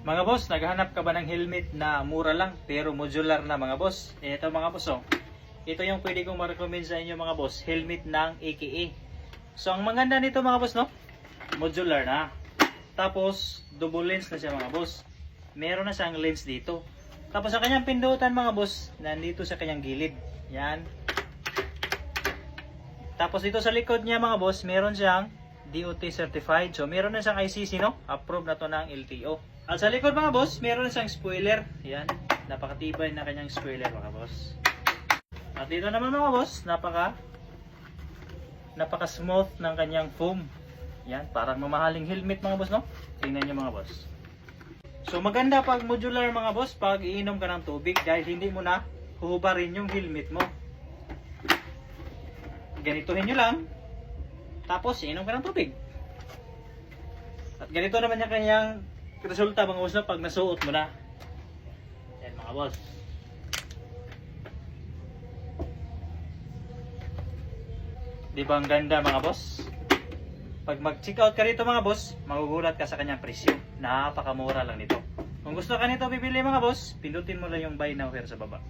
Mga boss, naghahanap ka ba ng helmet na mura lang pero modular na mga boss? Ito mga boss oh. Ito yung pwede kong ma-recommend sa inyo mga boss, helmet ng AKA. So ang maganda nito mga boss no, modular na. Tapos double lens na siya mga boss. Meron na siyang lens dito. Tapos sa kanyang pindutan mga boss, nandito sa kanyang gilid. Yan. Tapos dito sa likod niya mga boss, meron siyang DOT certified. So meron na siyang ICC no, approved na to ng LTO. At sa likod mga boss, meron na siyang spoiler. Yan, napakatibay na kanyang spoiler mga boss. At dito naman mga boss, napaka smooth ng kanyang foam. Yan, parang mamahaling helmet mga boss no. Tingnan niyo mga boss. So maganda pag modular mga boss, pag iinom ka ng tubig dahil hindi mo na huhubarin yung helmet mo. Ganituhin nyo lang, tapos iinom ka ng tubig. At ganito naman yung kanyang resulta mga boss no, pag nasuot mo na. Yan mga boss. Di ba ang ganda mga boss? Pag mag-check out ka rito mga boss, magugulat ka sa kanyang presyo. Napakamura lang nito. Kung gusto ka nito bibili mga boss, pindutin mo lang yung buy now here sa baba.